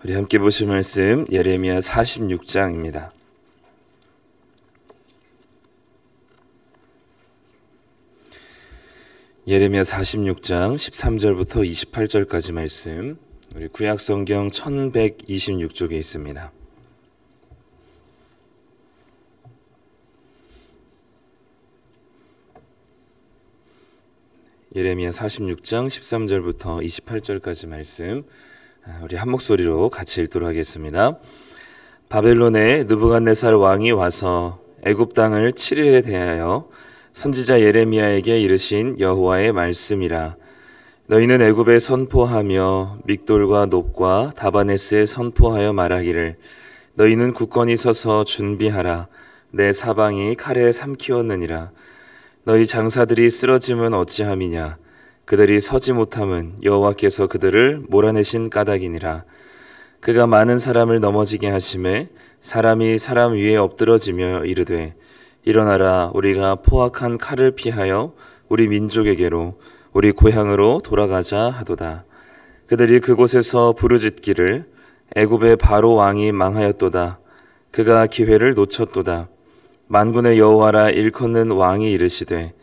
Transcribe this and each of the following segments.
우리 함께 보실 말씀 예레미야 46장입니다. 예레미야 46장 13절부터 28절까지 말씀, 우리 구약성경 1126쪽에 있습니다. 예레미야 46장 13절부터 28절까지 말씀, 우리 한 목소리로 같이 읽도록 하겠습니다. 바벨론에 느부갓네살 왕이 와서 애굽 땅을 7일에 대하여 선지자 예레미야에게 이르신 여호와의 말씀이라. 너희는 애굽에 선포하며 믹돌과 놉과 다바네스에 선포하여 말하기를, 너희는 굳건히 서서 준비하라. 내 사방이 칼에 삼키었느니라. 너희 장사들이 쓰러짐은 어찌함이냐. 그들이 서지 못함은 여호와께서 그들을 몰아내신 까닭이니라. 그가 많은 사람을 넘어지게 하심에 사람이 사람 위에 엎드러지며 이르되, 일어나라, 우리가 포악한 칼을 피하여 우리 민족에게로 우리 고향으로 돌아가자 하도다. 그들이 그곳에서 부르짖기를, 애굽의 바로 왕이 망하였도다. 그가 기회를 놓쳤도다. 만군의 여호와라 일컫는 왕이 이르시되,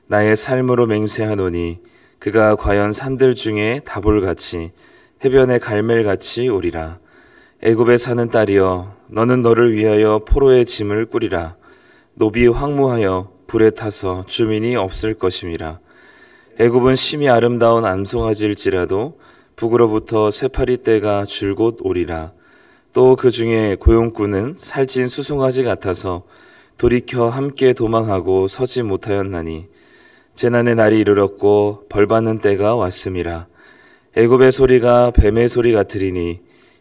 나의 삶으로 맹세하노니 그가 과연 산들 중에 다볼같이 해변의 갈멜같이 오리라. 애굽에 사는 딸이여, 너는 너를 위하여 포로의 짐을 꾸리라. 노비 황무하여 불에 타서 주민이 없을 것임이라. 애굽은 심히 아름다운 암송아지일지라도 북으로부터 새파리 떼가 줄곧 오리라. 또 그 중에 고용꾼은 살찐 수송아지 같아서 돌이켜 함께 도망하고 서지 못하였나니, 재난의 날이 이르렀고 벌받는 때가 왔음이라. 애굽의 소리가 뱀의 소리 같으리니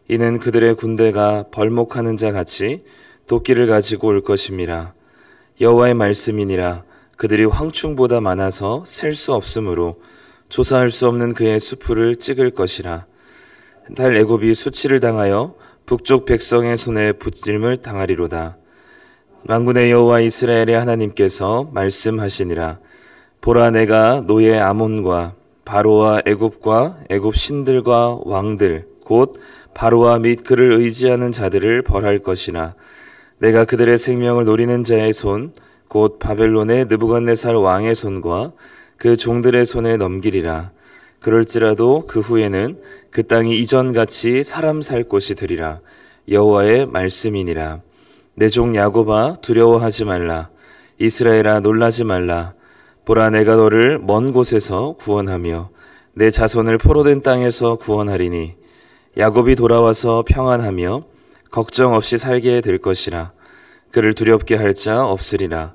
이는 그들의 군대가 벌목하는 자 같이 도끼를 가지고 올 것임이라. 여호와의 말씀이니라. 그들이 황충보다 많아서 셀 수 없으므로 조사할 수 없는 그의 수풀을 찍을 것이라. 달 애굽이 수치를 당하여 북쪽 백성의 손에 붙임을 당하리로다. 만군의 여호와 이스라엘의 하나님께서 말씀하시니라. 보라, 내가 노예 아몬과 바로와 애굽과 애굽 신들과 왕들 곧 바로와 및 그를 의지하는 자들을 벌할 것이나, 내가 그들의 생명을 노리는 자의 손 곧 바벨론의 느부갓네살 왕의 손과 그 종들의 손에 넘기리라. 그럴지라도 그 후에는 그 땅이 이전같이 사람 살 곳이 되리라. 여호와의 말씀이니라. 내 종 야곱아, 두려워하지 말라. 이스라엘아, 놀라지 말라. 보라, 내가 너를 먼 곳에서 구원하며 내 자손을 포로된 땅에서 구원하리니, 야곱이 돌아와서 평안하며 걱정 없이 살게 될 것이라. 그를 두렵게 할 자 없으리라.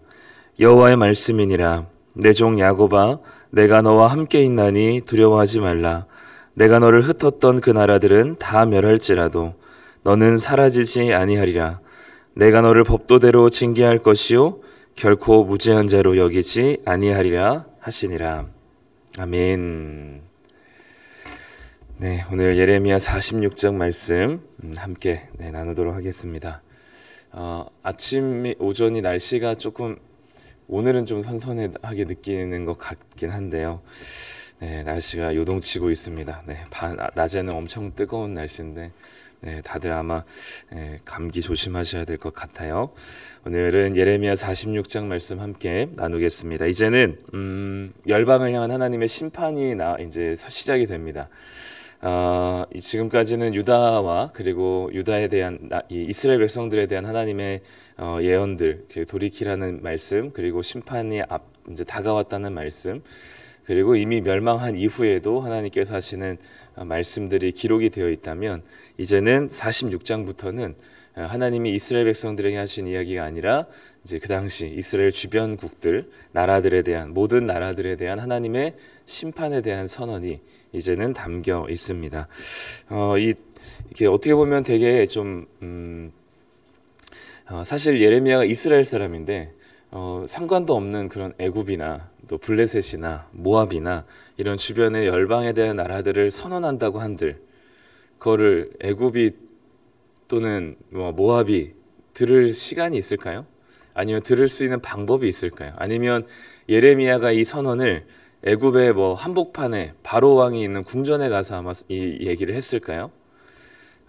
여호와의 말씀이니라. 내 종 야곱아, 내가 너와 함께 있나니 두려워하지 말라. 내가 너를 흩었던 그 나라들은 다 멸할지라도 너는 사라지지 아니하리라. 내가 너를 법도대로 징계할 것이요 결코 무죄한 자로 여기지 아니하리라 하시니라. 아멘. 네, 오늘 예레미야 46장 말씀 함께 나누도록 하겠습니다. 아침 오전이 날씨가 조금 오늘은 좀 선선하게 느끼는 것 같긴 한데요. 네, 날씨가 요동치고 있습니다. 네, 낮에는 엄청 뜨거운 날씨인데, 네, 다들 아마 감기 조심하셔야 될 것 같아요. 오늘은 예레미야 46장 말씀 함께 나누겠습니다. 이제는 열방을 향한 하나님의 심판이 이제 시작이 됩니다. 지금까지는 유다와 그리고 유다에 대한 이 이스라엘 백성들에 대한 하나님의 예언들, 돌이키라는 말씀, 그리고 심판이 이제 다가왔다는 말씀, 그리고 이미 멸망한 이후에도 하나님께서 하시는 말씀들이 기록이 되어 있다면, 이제는 46장부터는 하나님이 이스라엘 백성들에게 하신 이야기가 아니라 이제 그 당시 이스라엘 주변국들, 나라들에 대한, 모든 나라들에 대한 하나님의 심판에 대한 선언이 이제는 담겨 있습니다. 이렇게 어떻게 보면 되게 좀 사실 예레미야가 이스라엘 사람인데 상관도 없는 그런 애굽이나 또 블레셋이나 모압이나 이런 주변의 열방에 대한 나라들을 선언한다고 한들, 그거를 애굽이 또는 모압이 들을 시간이 있을까요? 아니면 들을 수 있는 방법이 있을까요? 아니면 예레미야가 이 선언을 애굽의 한복판에 바로 왕이 있는 궁전에 가서 아마 이 얘기를 했을까요?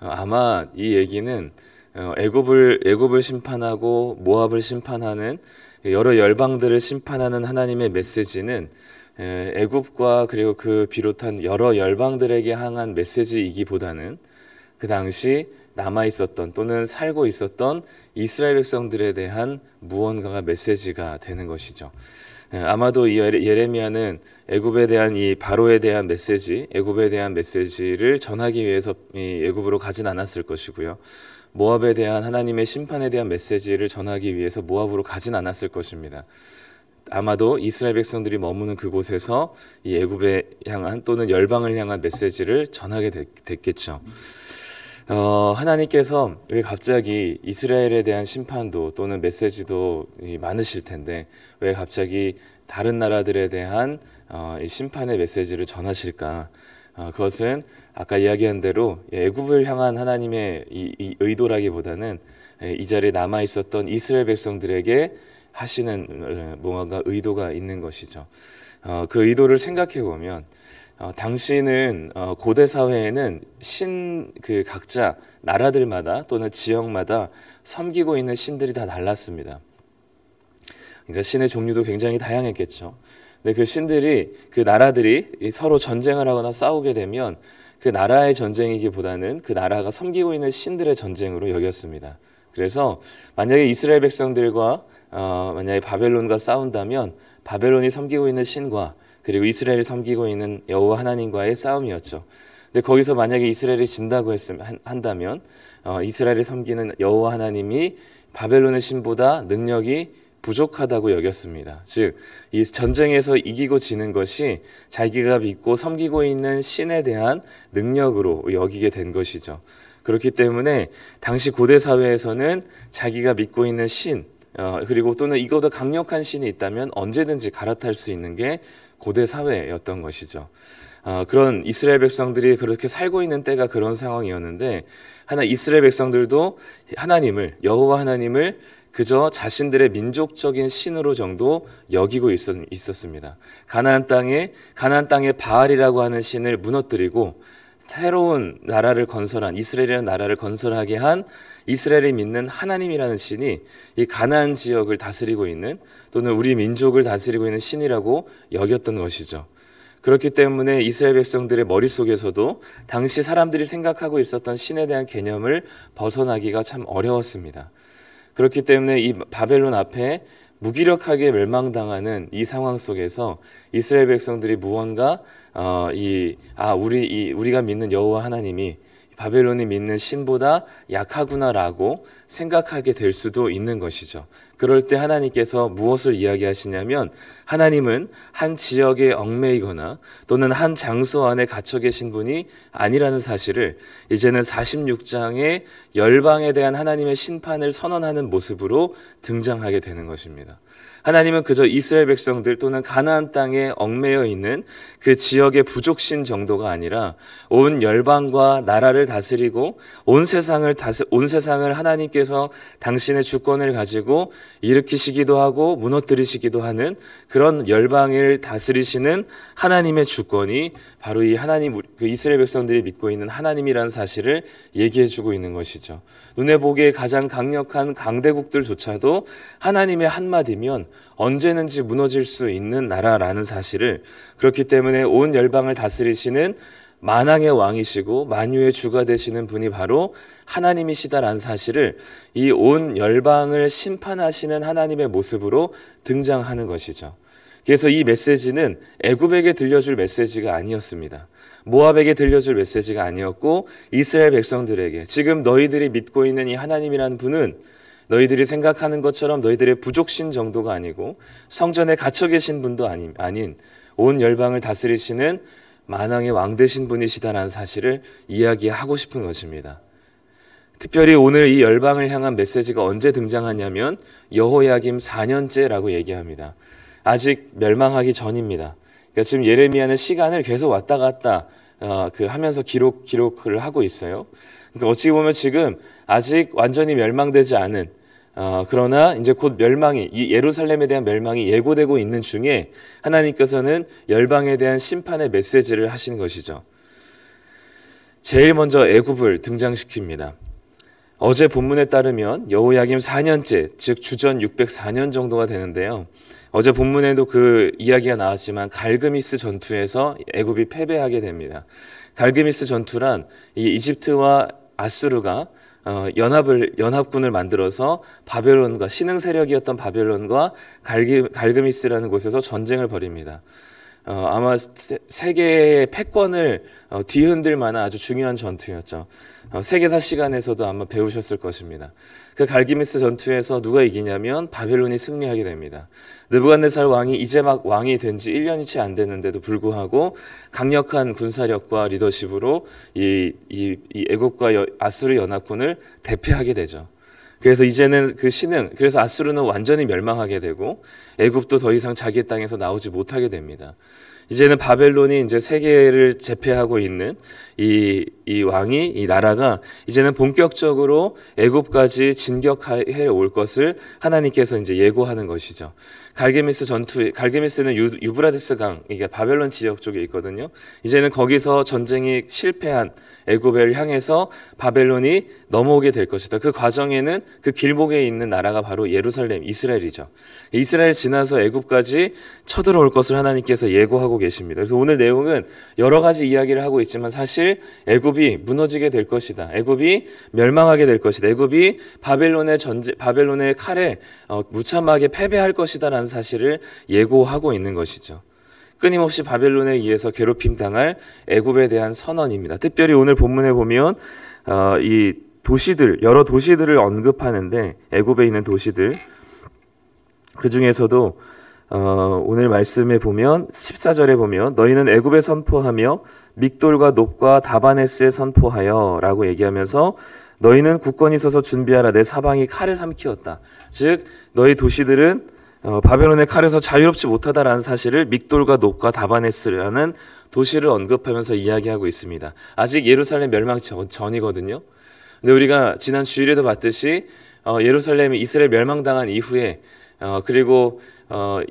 아마 이 얘기는 애굽을 심판하고 모압을 심판하는 여러 열방들을 심판하는 하나님의 메시지는 애굽과 그리고 그 비롯한 여러 열방들에게 향한 메시지이기보다는 그 당시 남아 있었던 또는 살고 있었던 이스라엘 백성들에 대한 무언가가 메시지가 되는 것이죠. 아마도 이 예레미야는 애굽에 대한 이 바로에 대한 메시지, 애굽에 대한 메시지를 전하기 위해서 이 애굽으로 가진 않았을 것이고요. 모압에 대한 하나님의 심판에 대한 메시지를 전하기 위해서 모압으로 가진 않았을 것입니다. 아마도 이스라엘 백성들이 머무는 그곳에서 이 애굽에 향한 또는 열방을 향한 메시지를 전하게 됐겠죠. 하나님께서 왜 갑자기 이스라엘에 대한 심판도 또는 메시지도 많으실 텐데 왜 갑자기 다른 나라들에 대한 이 심판의 메시지를 전하실까? 그것은 아까 이야기한 대로 애굽을 향한 하나님의 이 의도라기보다는 이 자리에 남아 있었던 이스라엘 백성들에게 하시는 뭔가 의도가 있는 것이죠. 그 의도를 생각해 보면 당시는 고대 사회에는 그 각자 나라들마다 또는 지역마다 섬기고 있는 신들이 다 달랐습니다. 그러니까 신의 종류도 굉장히 다양했겠죠. 근데 그 신들이 그 나라들이 서로 전쟁을 하거나 싸우게 되면 그 나라의 전쟁이기보다는 그 나라가 섬기고 있는 신들의 전쟁으로 여겼습니다. 그래서 만약에 이스라엘 백성들과 만약에 바벨론과 싸운다면 바벨론이 섬기고 있는 신과 그리고 이스라엘이 섬기고 있는 여호와 하나님과의 싸움이었죠. 근데 거기서 만약에 이스라엘이 진다고 한다면 이스라엘이 섬기는 여호와 하나님이 바벨론의 신보다 능력이 부족하다고 여겼습니다. 즉, 이 전쟁에서 이기고 지는 것이 자기가 믿고 섬기고 있는 신에 대한 능력으로 여기게 된 것이죠. 그렇기 때문에 당시 고대 사회에서는 자기가 믿고 있는 신 그리고 또는 이거보다 강력한 신이 있다면 언제든지 갈아탈 수 있는 게 고대 사회였던 것이죠. 그런 이스라엘 백성들이 그렇게 살고 있는 때가 그런 상황이었는데 이스라엘 백성들도 여호와 하나님을 그저 자신들의 민족적인 신으로 정도 여기고 있었습니다. 가나안 땅에 바알이라고 하는 신을 무너뜨리고 새로운 나라를 건설한 이스라엘이라는 나라를 건설하게 한 이스라엘이 믿는 하나님이라는 신이 이 가나안 지역을 다스리고 있는 또는 우리 민족을 다스리고 있는 신이라고 여겼던 것이죠. 그렇기 때문에 이스라엘 백성들의 머릿속에서도 당시 사람들이 생각하고 있었던 신에 대한 개념을 벗어나기가 참 어려웠습니다. 그렇기 때문에 이 바벨론 앞에 무기력하게 멸망당하는 이 상황 속에서 이스라엘 백성들이 무언가 우리가 믿는 여호와 하나님이 바벨론이 믿는 신보다 약하구나라고 생각하게 될 수도 있는 것이죠. 그럴 때 하나님께서 무엇을 이야기하시냐면 하나님은 한 지역에 얽매이거나 또는 한 장소 안에 갇혀 계신 분이 아니라는 사실을 이제는 46장의 열방에 대한 하나님의 심판을 선언하는 모습으로 등장하게 되는 것입니다. 하나님은 그저 이스라엘 백성들 또는 가나안 땅에 얽매여 있는 그 지역의 부족신 정도가 아니라 온 열방과 나라를 다스리고 온 세상을 하나님께서 당신의 주권을 가지고 일으키시기도 하고 무너뜨리시기도 하는 그런 열방을 다스리시는 하나님의 주권이 바로 이 그 이스라엘 백성들이 믿고 있는 하나님이라는 사실을 얘기해주고 있는 것이죠. 눈에 보기에 가장 강력한 강대국들조차도 하나님의 한마디면 언제든지 무너질 수 있는 나라라는 사실을, 그렇기 때문에 온 열방을 다스리시는 만왕의 왕이시고 만유의 주가 되시는 분이 바로 하나님이시다라는 사실을 이 온 열방을 심판하시는 하나님의 모습으로 등장하는 것이죠. 그래서 이 메시지는 애굽에게 들려줄 메시지가 아니었습니다. 모압에게 들려줄 메시지가 아니었고 이스라엘 백성들에게 지금 너희들이 믿고 있는 이 하나님이라는 분은 너희들이 생각하는 것처럼 너희들의 부족신 정도가 아니고 성전에 갇혀 계신 분도 아닌 온 열방을 다스리시는 만왕의 왕 되신 분이시다라는 사실을 이야기하고 싶은 것입니다. 특별히 오늘 이 열방을 향한 메시지가 언제 등장하냐면 여호야김 4년째라고 얘기합니다. 아직 멸망하기 전입니다. 그러니까 지금 예레미야는 시간을 계속 왔다 갔다 하면서 기록을 하고 있어요. 그러니까 어찌 보면 지금 아직 완전히 멸망되지 않은 그러나 이제 곧 이 예루살렘에 대한 멸망이 예고되고 있는 중에 하나님께서는 열방에 대한 심판의 메시지를 하신 것이죠. 제일 먼저 애굽을 등장시킵니다. 어제 본문에 따르면 여호야김 4년째, 즉 주전 604년 정도가 되는데요. 어제 본문에도 그 이야기가 나왔지만 갈그미스 전투에서 애굽이 패배하게 됩니다. 갈그미스 전투란 이 이집트와 아수르가 연합군을 만들어서 바벨론과 신흥 세력이었던 바벨론과 갈그미스라는 곳에서 전쟁을 벌입니다. 아마 세계의 패권을 뒤흔들 만한 아주 중요한 전투였죠. 세계사 시간에서도 아마 배우셨을 것입니다. 그 갈기미스 전투에서 누가 이기냐면 바벨론이 승리하게 됩니다. 느부갓네살 왕이 이제 막 왕이 된 지 1년이 채 안 됐는데도 불구하고 강력한 군사력과 리더십으로 이 애굽과 아수르 연합군을 대패하게 되죠. 그래서 이제는 그래서 아수르는 완전히 멸망하게 되고 애굽도 더 이상 자기 땅에서 나오지 못하게 됩니다. 이제는 바벨론이 이제 세계를 제패하고 있는 이 나라가 이제는 본격적으로 애굽까지 진격해 올 것을 하나님께서 이제 예고하는 것이죠. 갈게미스는 유브라데스 강, 이게 바벨론 지역 쪽에 있거든요. 이제는 거기서 전쟁이 실패한 애굽을 향해서 바벨론이 넘어오게 될 것이다. 그 과정에는 그 길목에 있는 나라가 바로 예루살렘, 이스라엘이죠. 이스라엘 지나서 애굽까지 쳐들어올 것을 하나님께서 예고하고 계십니다. 그래서 오늘 내용은 여러 가지 이야기를 하고 있지만 사실 애굽이 무너지게 될 것이다. 애굽이 멸망하게 될 것이다. 애굽이 바벨론의 칼에 무참하게 패배할 것이다라는 사실을 예고하고 있는 것이죠. 끊임없이 바벨론에 의해서 괴롭힘 당할 애굽에 대한 선언입니다. 특별히 오늘 본문에 보면 이 여러 도시들을 언급하는데 애굽에 있는 도시들, 그 중에서도 오늘 말씀에 보면 14절에 보면 너희는 애굽에 선포하며 믹돌과 놉과 다바네스에 선포하여 라고 얘기하면서 너희는 굳건히 서서 준비하라. 내 사방이 칼에 삼키었다. 즉 너희 도시들은 바벨론의 칼에서 자유롭지 못하다라는 사실을 믹돌과 놉과 다바네스라는 도시를 언급하면서 이야기하고 있습니다. 아직 예루살렘 멸망 전이거든요. 근데 우리가 지난 주일에도 봤듯이 예루살렘이 이스라엘 멸망당한 이후에 그리고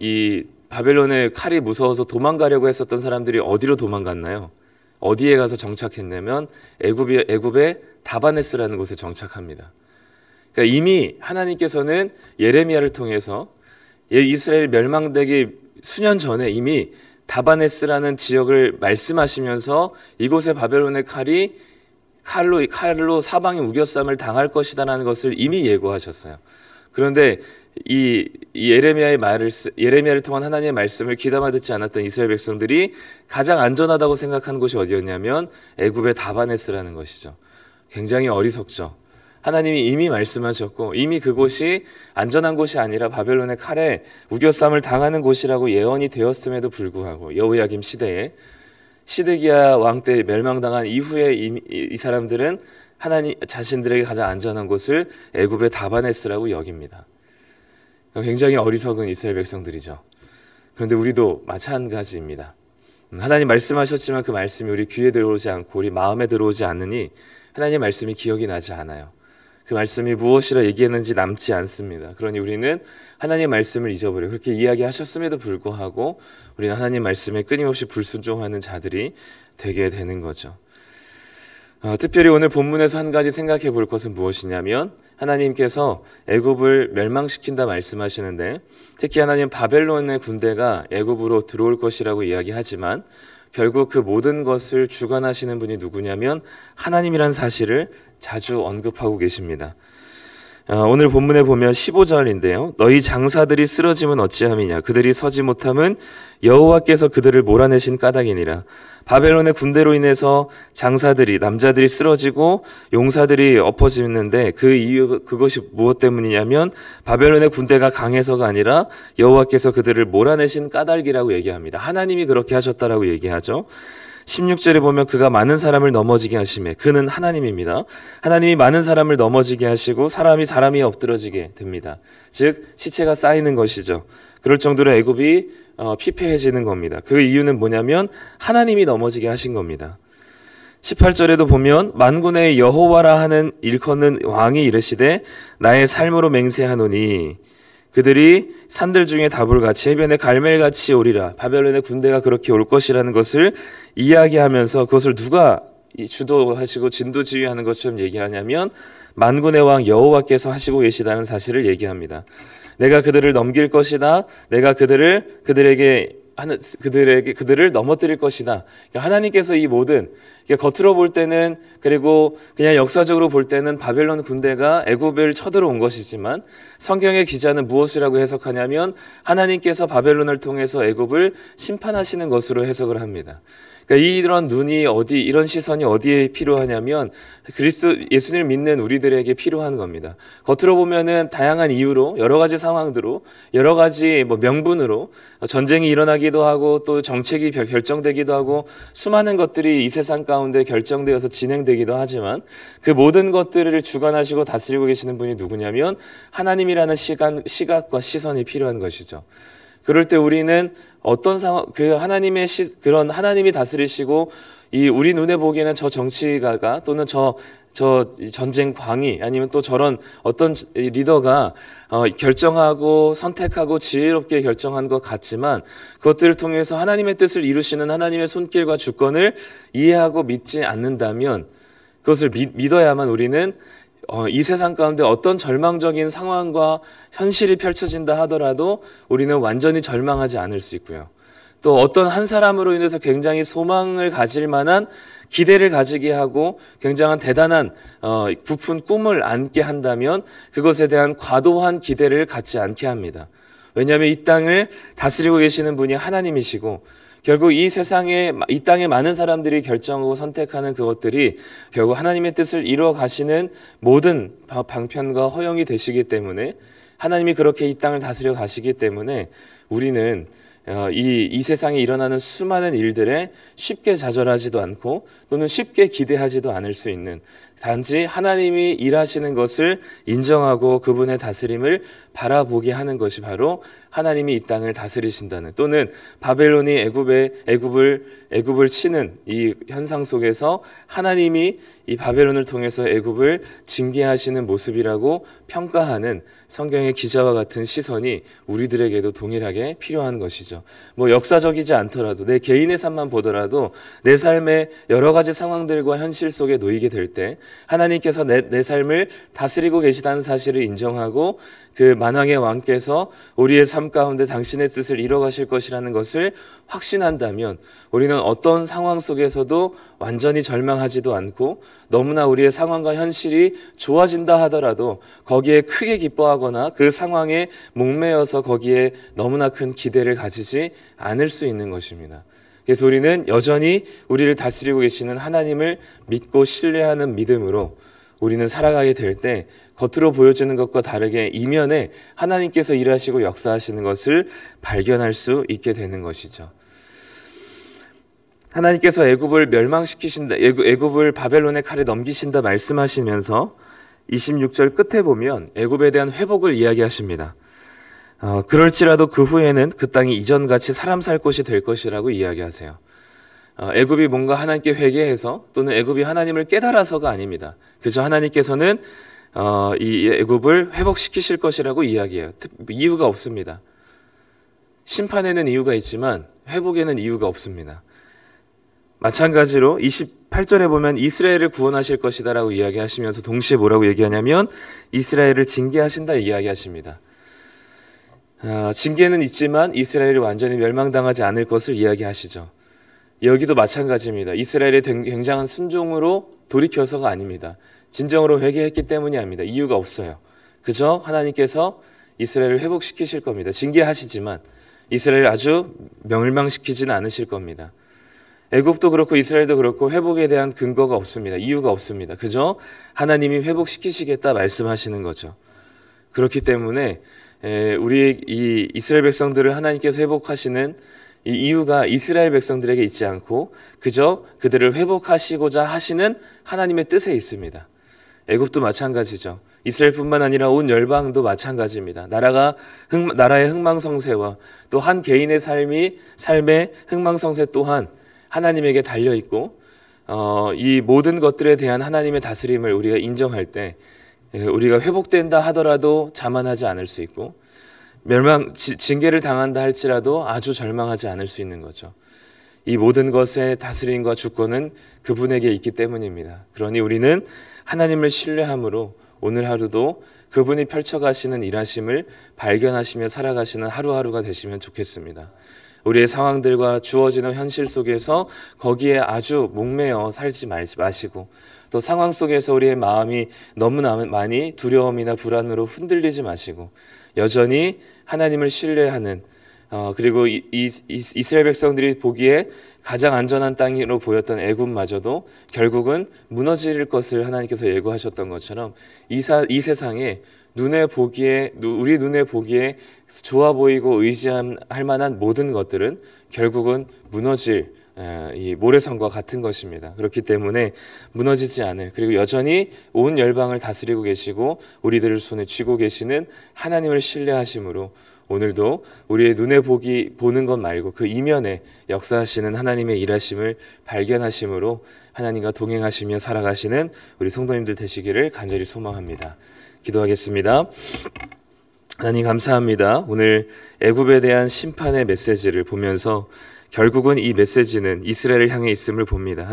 이 바벨론의 칼이 무서워서 도망가려고 했었던 사람들이 어디로 도망갔나요? 어디에 가서 정착했냐면 애굽의 다바네스라는 곳에 정착합니다. 그러니까 이미 하나님께서는 예레미야를 통해서 이스라엘 멸망되기 수년 전에 이미 다바네스라는 지역을 말씀하시면서 이곳에 바벨론의 칼로 사방에 우겨쌈을 당할 것이다라는 것을 이미 예고하셨어요. 그런데 이 예레미야를 통한 하나님의 말씀을 귀담아 듣지 않았던 이스라엘 백성들이 가장 안전하다고 생각한 곳이 어디였냐면 애굽의 다바네스라는 것이죠. 굉장히 어리석죠. 하나님이 이미 말씀하셨고 이미 그곳이 안전한 곳이 아니라 바벨론의 칼에 우겨쌈을 당하는 곳이라고 예언이 되었음에도 불구하고 여호야김 시대에 시드기야 왕 때 멸망당한 이후에 이 사람들은 하나님 자신들에게 가장 안전한 곳을 애굽의 다바네스라고 여깁니다. 굉장히 어리석은 이스라엘 백성들이죠. 그런데 우리도 마찬가지입니다. 하나님 말씀하셨지만 그 말씀이 우리 귀에 들어오지 않고 우리 마음에 들어오지 않으니 하나님의 말씀이 기억이 나지 않아요. 그 말씀이 무엇이라 얘기했는지 남지 않습니다. 그러니 우리는 하나님의 말씀을 잊어버려요. 그렇게 이야기하셨음에도 불구하고 우리는 하나님 말씀에 끊임없이 불순종하는 자들이 되게 되는 거죠. 특별히 오늘 본문에서 한 가지 생각해 볼 것은 무엇이냐면 하나님께서 애굽을 멸망시킨다 말씀하시는데 특히 하나님 바벨론의 군대가 애굽으로 들어올 것이라고 이야기하지만 결국 그 모든 것을 주관하시는 분이 누구냐면 하나님이라는 사실을 자주 언급하고 계십니다. 오늘 본문에 보면 15절인데요. 너희 장사들이 쓰러짐은 어찌함이냐 그들이 서지 못함은 여호와께서 그들을 몰아내신 까닭이니라. 바벨론의 군대로 인해서 장사들이 남자들이 쓰러지고 용사들이 엎어지는데 그 이유 그것이 무엇 때문이냐면 바벨론의 군대가 강해서가 아니라 여호와께서 그들을 몰아내신 까닭이라고 얘기합니다. 하나님이 그렇게 하셨다라고 얘기하죠. 16절에 보면 그가 많은 사람을 넘어지게 하시매 그는 하나님입니다. 하나님이 많은 사람을 넘어지게 하시고 사람이 엎드러지게 됩니다. 즉 시체가 쌓이는 것이죠. 그럴 정도로 애굽이 피폐해지는 겁니다. 그 이유는 뭐냐면 하나님이 넘어지게 하신 겁니다. 18절에도 보면 만군의 여호와라 하는 일컫는 왕이 이르시되 나의 삶으로 맹세하노니 그들이 산들 중에 다불같이 해변의 갈멜같이 오리라. 바벨론의 군대가 그렇게 올 것이라는 것을 이야기하면서 그것을 누가 주도하시고 진두지휘하는 것처럼 얘기하냐면 만군의 왕 여호와께서 하시고 계시다는 사실을 얘기합니다. 내가 그들을 넘길 것이다. 내가 그들을 넘어뜨릴 것이다. 그러니까 하나님께서 이 모든, 그러니까 겉으로 볼 때는, 그리고 그냥 역사적으로 볼 때는 바벨론 군대가 애굽을 쳐들어온 것이지만 성경의 기자는 무엇이라고 해석하냐면 하나님께서 바벨론을 통해서 애굽을 심판하시는 것으로 해석을 합니다. 그러니까 이런 이런 시선이 어디에 필요하냐면 예수님을 믿는 우리들에게 필요한 겁니다. 겉으로 보면은 다양한 이유로, 여러 가지 상황들로, 여러 가지 명분으로 전쟁이 일어나기도 하고 또 정책이 결정되기도 하고 수많은 것들이 이 세상 가운데 결정되어서 진행되기도 하지만 그 모든 것들을 주관하시고 다스리고 계시는 분이 누구냐면 하나님이라는 시각과 시선이 필요한 것이죠. 그럴 때 우리는 어떤 상황, 그런 하나님이 다스리시고 우리 눈에 보기에는 저 정치가가 또는 저 전쟁 광이 아니면 또 저런 어떤 리더가 결정하고 선택하고 지혜롭게 결정한 것 같지만 그것들을 통해서 하나님의 뜻을 이루시는 하나님의 손길과 주권을 이해하고 믿지 않는다면 그것을 믿어야만 우리는 이 세상 가운데 어떤 절망적인 상황과 현실이 펼쳐진다 하더라도 우리는 완전히 절망하지 않을 수 있고요. 또 어떤 한 사람으로 인해서 굉장히 소망을 가질 만한 기대를 가지게 하고 굉장한 대단한 부푼 꿈을 안게 한다면 그것에 대한 과도한 기대를 갖지 않게 합니다. 왜냐하면 이 땅을 다스리고 계시는 분이 하나님이시고 결국 이 땅에 많은 사람들이 결정하고 선택하는 그것들이 결국 하나님의 뜻을 이루어 가시는 모든 방편과 허용이 되시기 때문에 하나님이 그렇게 이 땅을 다스려 가시기 때문에 우리는 이 세상에 일어나는 수많은 일들에 쉽게 좌절하지도 않고 또는 쉽게 기대하지도 않을 수 있는 단지 하나님이 일하시는 것을 인정하고 그분의 다스림을 바라보게 하는 것이 바로 하나님이 이 땅을 다스리신다는 또는 바벨론이 애굽을 치는 이 현상 속에서 하나님이 이 바벨론을 통해서 애굽을 징계하시는 모습이라고 평가하는 성경의 기자와 같은 시선이 우리들에게도 동일하게 필요한 것이죠. 역사적이지 않더라도 내 개인의 삶만 보더라도 내 삶의 여러 가지 상황들과 현실 속에 놓이게 될 때 하나님께서 내 삶을 다스리고 계시다는 사실을 인정하고 그 만왕의 왕께서 우리의 삶 가운데 당신의 뜻을 이뤄가실 것이라는 것을 확신한다면 우리는 어떤 상황 속에서도 완전히 절망하지도 않고 너무나 우리의 상황과 현실이 좋아진다 하더라도 거기에 크게 기뻐하거나 그 상황에 목매여서 거기에 너무나 큰 기대를 가지지 않을 수 있는 것입니다. 그래서 우리는 여전히 우리를 다스리고 계시는 하나님을 믿고 신뢰하는 믿음으로 우리는 살아가게 될 때 겉으로 보여지는 것과 다르게 이면에 하나님께서 일하시고 역사하시는 것을 발견할 수 있게 되는 것이죠. 하나님께서 애굽을 멸망시키신다, 애굽을 바벨론의 칼에 넘기신다 말씀하시면서 26절 끝에 보면 애굽에 대한 회복을 이야기하십니다. 그럴지라도 그 후에는 그 땅이 이전같이 사람 살 곳이 될 것이라고 이야기하세요. 애굽이 뭔가 하나님께 회개해서 또는 애굽이 하나님을 깨달아서가 아닙니다. 그저 하나님께서는 이 애굽을 회복시키실 것이라고 이야기해요. 이유가 없습니다. 심판에는 이유가 있지만 회복에는 이유가 없습니다. 마찬가지로 28절에 보면 이스라엘을 구원하실 것이다라고 이야기하시면서 동시에 뭐라고 얘기하냐면 이스라엘을 징계하신다 이야기하십니다. 징계는 있지만 이스라엘이 완전히 멸망당하지 않을 것을 이야기하시죠. 여기도 마찬가지입니다. 이스라엘의 굉장한 순종으로 돌이켜서가 아닙니다. 진정으로 회개했기 때문이 아닙니다. 이유가 없어요. 그저 하나님께서 이스라엘을 회복시키실 겁니다. 징계하시지만 이스라엘을 아주 멸망시키지는 않으실 겁니다. 애굽도 그렇고 이스라엘도 그렇고 회복에 대한 근거가 없습니다. 이유가 없습니다. 그저 하나님이 회복시키시겠다 말씀하시는 거죠. 그렇기 때문에 우리 이 이스라엘 백성들을 하나님께서 회복하시는 이 이유가 이스라엘 백성들에게 있지 않고 그저 그들을 회복하시고자 하시는 하나님의 뜻에 있습니다. 애굽도 마찬가지죠. 이스라엘뿐만 아니라 온 열방도 마찬가지입니다. 나라의 흥망성쇠와 또 한 개인의 삶의 흥망성쇠 또한 하나님에게 달려 있고 이 모든 것들에 대한 하나님의 다스림을 우리가 인정할 때 우리가 회복된다 하더라도 자만하지 않을 수 있고 징계를 당한다 할지라도 아주 절망하지 않을 수 있는 거죠. 이 모든 것의 다스림과 주권은 그분에게 있기 때문입니다. 그러니 우리는 하나님을 신뢰함으로 오늘 하루도 그분이 펼쳐가시는 일하심을 발견하시며 살아가시는 하루하루가 되시면 좋겠습니다. 우리의 상황들과 주어지는 현실 속에서 거기에 아주 목매어 살지 마시고, 또 상황 속에서 우리의 마음이 너무나 많이 두려움이나 불안으로 흔들리지 마시고, 여전히 하나님을 신뢰하는, 그리고 이스라엘 백성들이 보기에 가장 안전한 땅으로 보였던 애굽마저도 결국은 무너질 것을 하나님께서 예고하셨던 것처럼 이 세상에 우리 눈에 보기에 좋아 보이고 의지할 만한 모든 것들은 결국은 무너질 이 모래성과 같은 것입니다. 그렇기 때문에 무너지지 않을, 그리고 여전히 온 열방을 다스리고 계시고 우리들을 손에 쥐고 계시는 하나님을 신뢰하심으로 오늘도 우리의 눈에 보는 것 말고 그 이면에 역사하시는 하나님의 일하심을 발견하심으로 하나님과 동행하시며 살아가시는 우리 성도님들 되시기를 간절히 소망합니다. 기도하겠습니다. 하나님 감사합니다. 오늘 애굽에 대한 심판의 메시지를 보면서 결국은 이 메시지는 이스라엘을 향해 있음을 봅니다.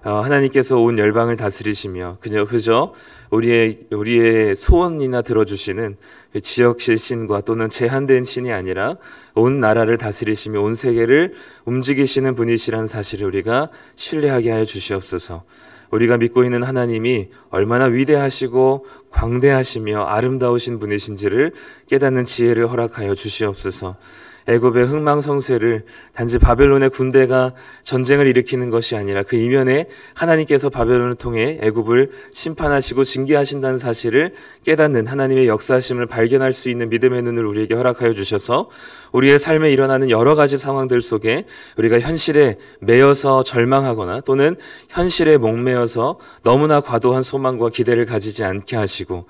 하나님께서 온 열방을 다스리시며 그저 우리의 소원이나 들어주시는 지역실 신과 또는 제한된 신이 아니라 온 나라를 다스리시며 온 세계를 움직이시는 분이시라는 사실을 우리가 신뢰하게 하여 주시옵소서. 우리가 믿고 있는 하나님이 얼마나 위대하시고 광대하시며 아름다우신 분이신지를 깨닫는 지혜를 허락하여 주시옵소서. 애굽의 흥망성쇠를 단지 바벨론의 군대가 전쟁을 일으키는 것이 아니라 그 이면에 하나님께서 바벨론을 통해 애굽을 심판하시고 징계하신다는 사실을 깨닫는 하나님의 역사하심을 발견할 수 있는 믿음의 눈을 우리에게 허락하여 주셔서 우리의 삶에 일어나는 여러 가지 상황들 속에 우리가 현실에 매여서 절망하거나 또는 현실에 목매어서 너무나 과도한 소망과 기대를 가지지 않게 하시고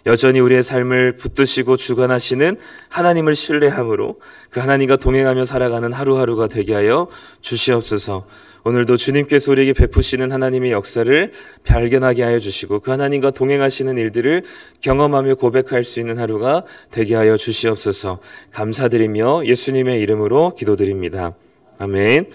여전히 우리의 삶을 붙드시고 주관하시는 하나님을 신뢰함으로 그 하나님과 동행하며 살아가는 하루하루가 되게 하여 주시옵소서. 오늘도 주님께서 우리에게 베푸시는 하나님의 역사를 발견하게 하여 주시고 그 하나님과 동행하시는 일들을 경험하며 고백할 수 있는 하루가 되게 하여 주시옵소서. 감사드리며 예수님의 이름으로 기도드립니다. 아멘.